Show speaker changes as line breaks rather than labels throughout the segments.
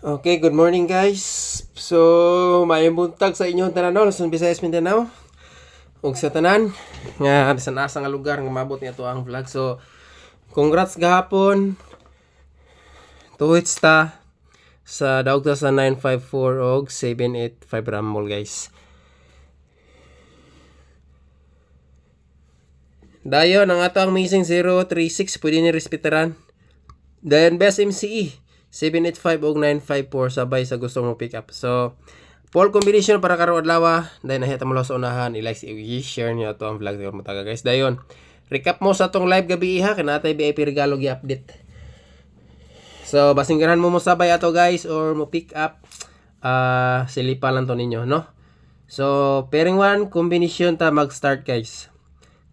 Okay, good morning guys. So, may buntag sa inyong tanan, no? Luzon, Visayas, Mindanao. Ug sa tanan nga bisan asa nga lugar nga mabot niya to ang vlog. So, congrats gahapon. Tuhits ta sa daog ta sa 954 og 785 Ramol, guys. Dayon ang ato ang missing 036 pwede ni respetaran. Dayon best MCE 785 og 954 sabay sa gusto mo pick up. So, full combination para karong adlaw. Dahil nahita mo lang sa unahan, i-like, i-share niyo to ang vlog sa mataga, guys. Dayon, recap mo sa tong live gabi iha kay natay VIP regalo gi-update. So, basing ganahan mo sabay ato, guys, or mo pick up silipa lang to ninyo, no? So, pairing 1 combination ta mag-start, guys.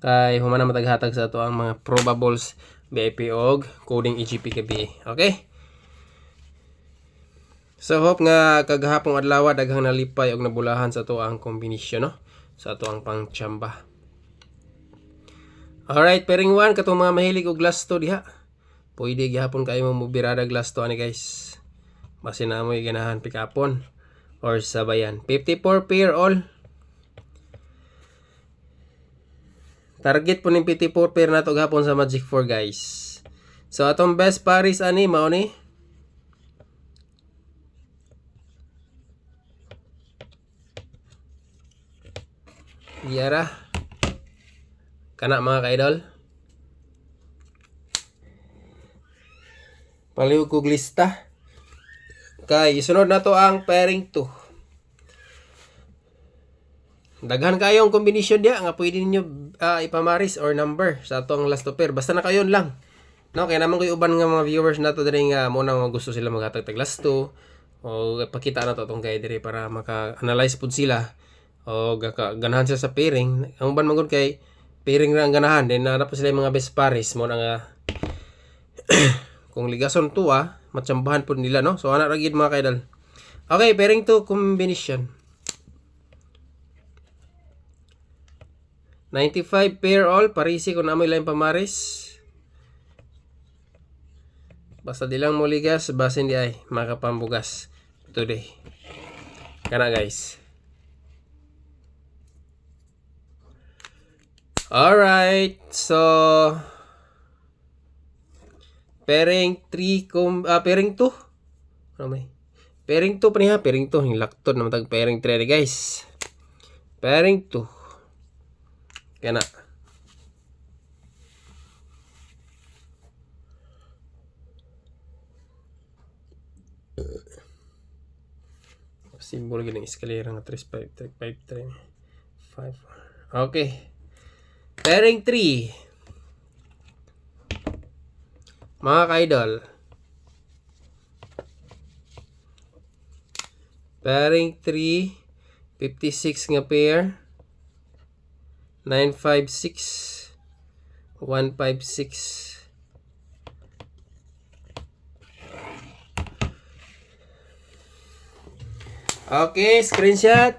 Kay humana mataghatag sa ato ang mga probables VIP og coding EGP gabi. Okay? So hope nga kagahapong adlaw daghang nalipay og nabulahan sa to ang kombinasyon, no? Sa to ang pangchamba. Alright, pairing 1 katong mga mahilig og glass to diha. Pwede gihapon kayo mo birada glass to ani, guys. Base na mo ganahan pick upon or sabayan. 54 pair all. Target po ning 54 pair nato gahapon sa Magic 4, guys. So atong best paris ani mao ni Yara. Kana mga ka-idol. Palihog kog lista. Kay isunod na to ang pairing 2. Daghan kayong kombinasyon dia nga pwede ninyo ipamaris or number sa atong last to pair. Basta na kayon lang. No, kaya naman ko uban nga mga viewers nato diri nga mo na gusto sila maghatag tag last to o ipakita na to tong kay diri para maka-analyze pud sila o ganahan sila sa pairing. Ang uban man kay pairing ra ang ganahan then na po sila yung mga best pares mo na nga kung ligason to matsambahan po nila, no? So ana ra gid mga kaidol. Okay, pairing 2 combination. 95 pair all parisi kung amoy lang pamaris. Basta di lang mo ligas basin di ay makapambugas today. Kana, guys. Alright, so pairing 3 pairing 2. Ano may? Pairing 2 pa niya, pairing 2 hilakton naman tag pairing 3, guys. Pairing 2. Kana. Simbol gini eskalera nga 35353 5. Okay. Pairing 3. Mga ka-idol. Pairing 3, 56 nga pair. 956 156. Okay, screenshot.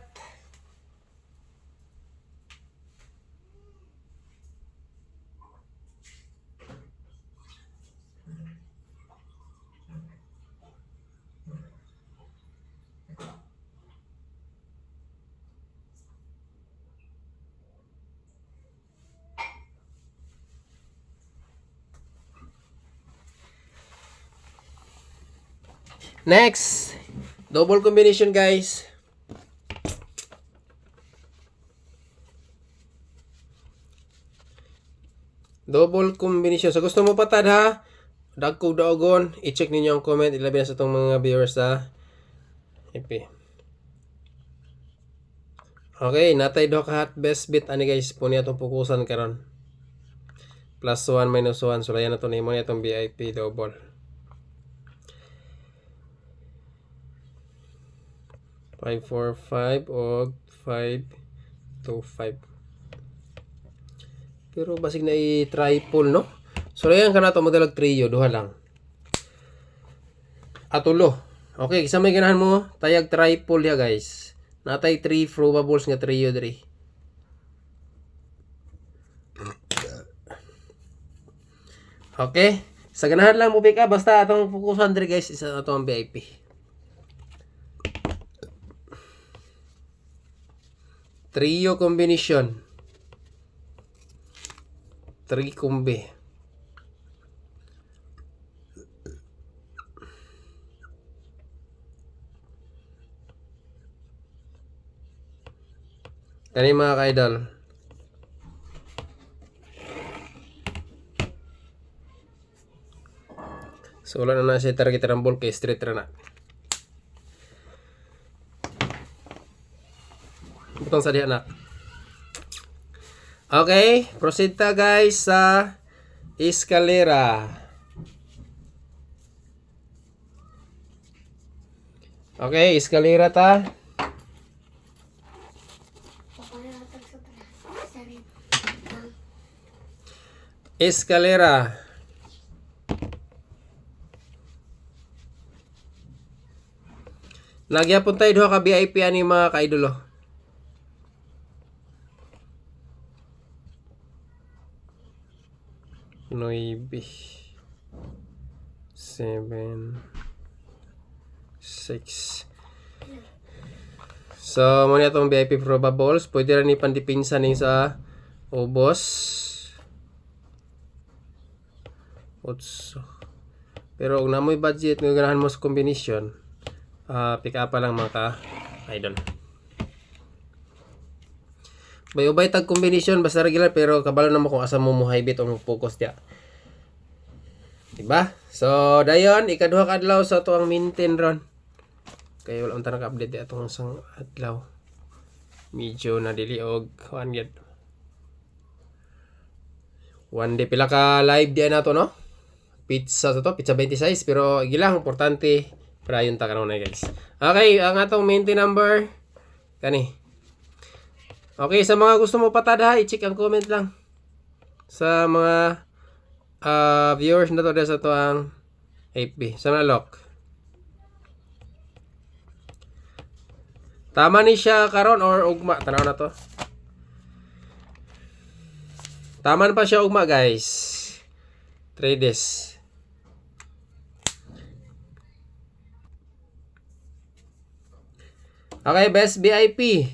Next, double combination, guys. Double combination. So gusto mo patad ha? Dagkog daogon, i-check ninyo ang comment, ilabi na sa itong mga viewers sa EP. Okay, natay do ka hot best bit ani, guys. Puni atong pukusan karon. +1 -1. So layan na to nimo ni atong VIP double. 545 og 525. Pero basig na i-triple, no? So layan ka na to modelag trio, duha lang. Atulo. Okay, isa may ganahan mo, tayag triple ya, guys. Natay 3 probables nga trio diri. Okay? Sa ganahan lang mo bika basta atong fokusan diri, guys, isa atong VIP. Trio combination. 3 kombi. Kani mga ka-idol. So wala na siya target rumble kay straight na. Butang sa diha na. Okay, proceed ta guys sa escalera. Okay, escalera ta. Escalera. Nagyapon tayo duha ka VIP ani mga ka-idolo. Nueve, 7, 6. So, muna itong VIP probables. Pwede rin ipandipinsa ning sa ubos. 8. Pero kung namoy budget nga ganahan mo sa combination, pick up pa lang mga ka-idol. Bay-ubay tag combination basta regular pero kabalo na mo kung asa mo hybrid o mo focus dia. Diba? So, dayon ikaduha ka adlaw sa tuang maintain ron. Kaya wala unta naka-update di atong isang adlaw. Medyo na dili og kuan gyud. One day pila ka live di na to no? Pizza to, pizza 26 pero gilang importante para yun ta karon guys. Okay, ang atong maintain number kani. Okay, sa mga gusto mo patada, i-check ang comment lang. Sa mga viewers na to sa to ang FB. Sa nalok. Tama ni siya karon or ugma. Tanaw na to. Taman pa siya ugma guys. 3 days. Okay, best VIP.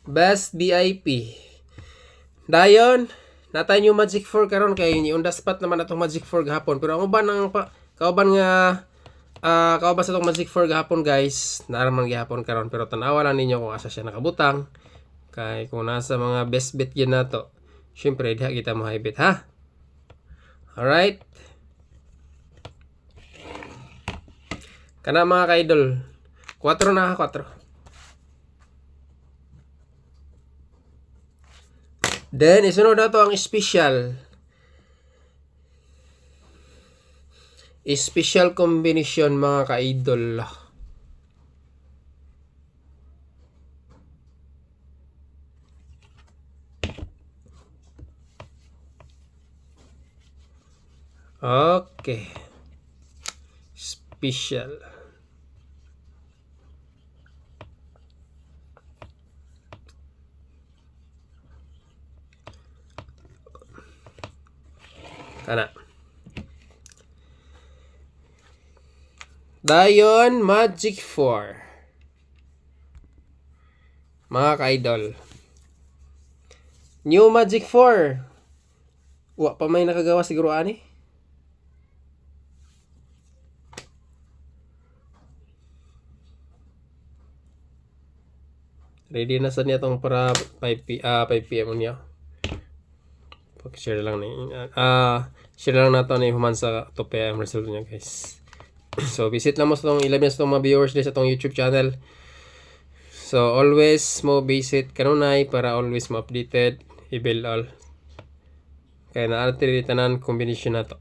Best VIP. Dayon, natay yung Magic 4 karon kay on the spot naman atong Magic 4 gahapon. Pero ang uban ng kauban nga kauban sa atong Magic 4 gahapon guys, naaraman gihapon karon pero tanawa lang ninyo kung asa siya nakabutang. Kay kung nasa mga best bet yun nato. Syempre diha kita mo high bet ha. Alright. Kana mga ka-idol. 4 na 4. Then, isunod na to ang special. Special combination mga ka-idol. Okay. Special. Kana. Dayon Magic 4. Mga ka-idol. New Magic 4. Wa pa may nakagawa siguro ani. Ready na sa niya tong para 5 PM niya. Pag-share lang ni share lang nato ni human sa 2 PM result niya guys. So visit lang mo sa tong ilabas sa tong mga viewers sa tong YouTube channel. So always mo visit kanunay para always mo updated i-build all. Kaya naarte rin tanan combination na to.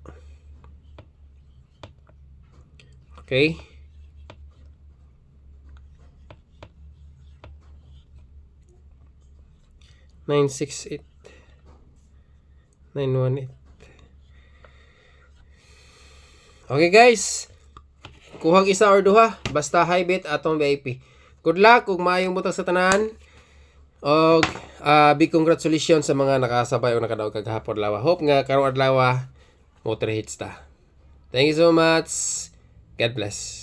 Okay. Nine, 6, 8. 918. Okay guys. Kuhag isa or duha. Basta high bet atong VIP. Good luck kung maayong butang sa tanan. Og big congratulations sa mga nakasabay o nakadaog kagahapon lawa. Hope nga karong adlaw motor hits ta. Thank you so much. God bless.